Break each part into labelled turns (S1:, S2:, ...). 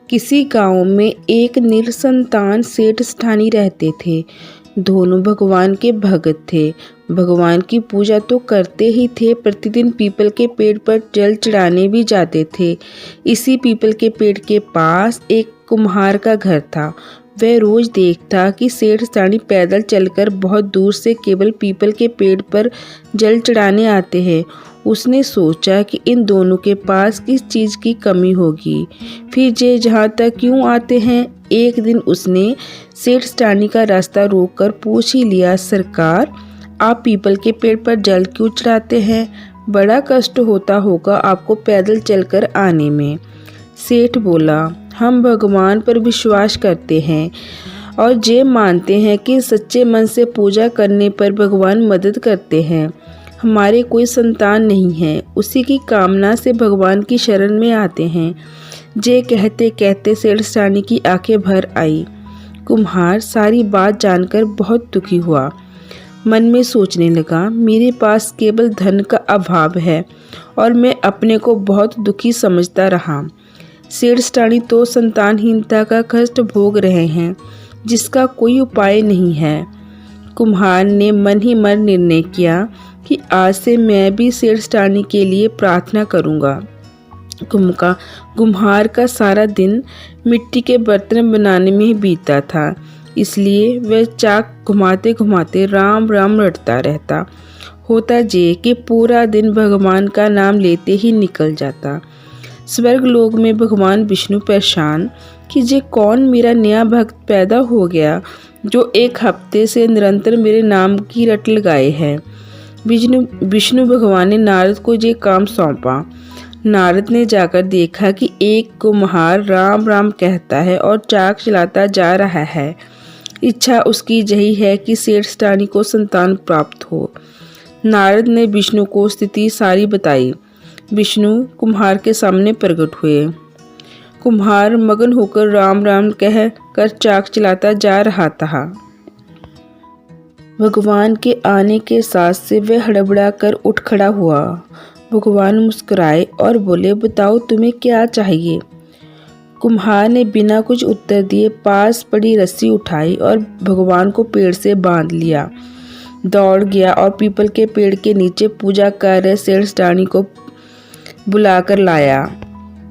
S1: किसी गांव में एक निसंतान सेठ सेठानी रहते थे। दोनों भगवान के भक्त थे। भगवान की पूजा तो करते ही थे, प्रतिदिन पीपल के पेड़ पर जल चढ़ाने भी जाते थे। इसी पीपल के पेड़ के पास एक कुम्हार का घर था। वह रोज देखता कि सेठ सेठानी पैदल चलकर बहुत दूर से केवल पीपल के पेड़ पर जल चढ़ाने आते हैं। उसने सोचा कि इन दोनों के पास किस चीज़ की कमी होगी, फिर जे जहाँ तक क्यों आते हैं। एक दिन उसने सेठ सेठानी का रास्ता रोककर पूछ ही लिया, सरकार, आप पीपल के पेड़ पर जल क्यों चढ़ाते हैं? बड़ा कष्ट होता होगा आपको पैदल चलकर आने में। सेठ बोला, हम भगवान पर विश्वास करते हैं और ये मानते हैं कि सच्चे मन से पूजा करने पर भगवान मदद करते हैं। हमारे कोई संतान नहीं है, उसी की कामना से भगवान की शरण में आते हैं। जे कहते कहते सेठ सेठानी की आंखें भर आई। कुम्हार सारी बात जानकर बहुत दुखी हुआ। मन में सोचने लगा, मेरे पास केवल धन का अभाव है और मैं अपने को बहुत दुखी समझता रहा। सेठ सेठानी तो संतानहीनता का कष्ट भोग रहे हैं, जिसका कोई उपाय नहीं है। कुम्हार ने मन ही मन निर्णय किया कि आज से मैं भी सेठ सेठानी के लिए प्रार्थना करूंगा। कुम्हार का सारा दिन मिट्टी के बर्तन बनाने में ही बीतता था, इसलिए वह चाक घुमाते घुमाते राम राम रटता रहता। होता जे कि पूरा दिन भगवान का नाम लेते ही निकल जाता। स्वर्ग लोक में भगवान विष्णु परेशान कि जे कौन मेरा नया भक्त पैदा हो गया जो एक हफ्ते से निरंतर मेरे नाम की रट लगाए है। विष्णु भगवान ने नारद को ये काम सौंपा। नारद ने जाकर देखा कि एक कुम्हार राम राम कहता है और चाक चलाता जा रहा है। इच्छा उसकी यही है कि सेठ सेठानी को संतान प्राप्त हो। नारद ने विष्णु को स्थिति सारी बताई। विष्णु कुम्हार के सामने प्रकट हुए। कुम्हार मगन होकर राम राम कह कर चाक चलाता जा रहा था। भगवान के आने के साथ से वह हड़बड़ा कर उठ खड़ा हुआ। भगवान मुस्कुराए और बोले, बताओ तुम्हें क्या चाहिए? कुम्हार ने बिना कुछ उत्तर दिए पास पड़ी रस्सी उठाई और भगवान को पेड़ से बांध लिया। दौड़ गया और पीपल के पेड़ के नीचे पूजा कर रहे सेठ सेठानी को बुलाकर लाया।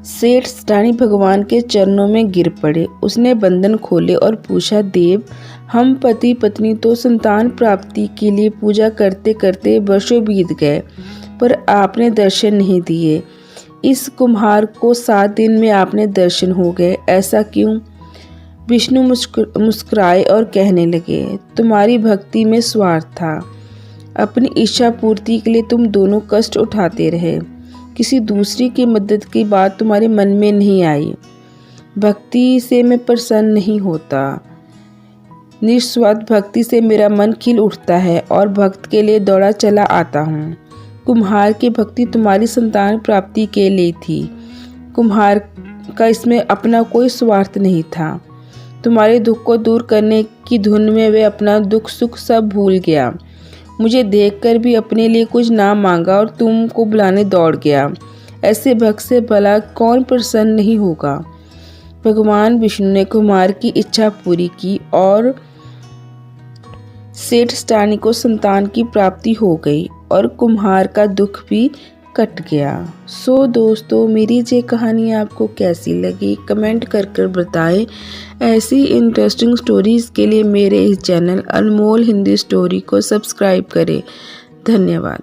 S1: सेठ सेठानी भगवान के चरणों में गिर पड़े। उसने बंधन खोले और पूछा, देव, हम पति पत्नी तो संतान प्राप्ति के लिए पूजा करते करते वर्षों बीत गए, पर आपने दर्शन नहीं दिए। इस कुम्हार को 7 दिन में आपने दर्शन हो गए, ऐसा क्यों? विष्णु मुस्कुराए और कहने लगे, तुम्हारी भक्ति में स्वार्थ था। अपनी इच्छा पूर्ति के लिए तुम दोनों कष्ट उठाते रहे। किसी दूसरी की मदद की बात तुम्हारे मन में नहीं आई। भक्ति से मैं प्रसन्न नहीं होता। निस्वार्थ भक्ति से मेरा मन खिल उठता है और भक्त के लिए दौड़ा चला आता हूँ। कुम्हार की भक्ति तुम्हारी संतान प्राप्ति के लिए थी। कुम्हार का इसमें अपना कोई स्वार्थ नहीं था। तुम्हारे दुख को दूर करने की धुन में वे अपना दुख सुख सब भूल गया। मुझे देखकर भी अपने लिए कुछ ना मांगा और तुमको बुलाने दौड़ गया। ऐसे भक्त से भला कौन प्रसन्न नहीं होगा। भगवान विष्णु ने कुम्हार की इच्छा पूरी की और सेठ सेठानी को संतान की प्राप्ति हो गई और कुम्हार का दुख भी कट गया। सो दोस्तों, मेरी ये कहानी आपको कैसी लगी कमेंट कर कर बताएं। ऐसी इंटरेस्टिंग स्टोरीज़ के लिए मेरे इस चैनल अनमोल हिंदी स्टोरी को सब्सक्राइब करें। धन्यवाद।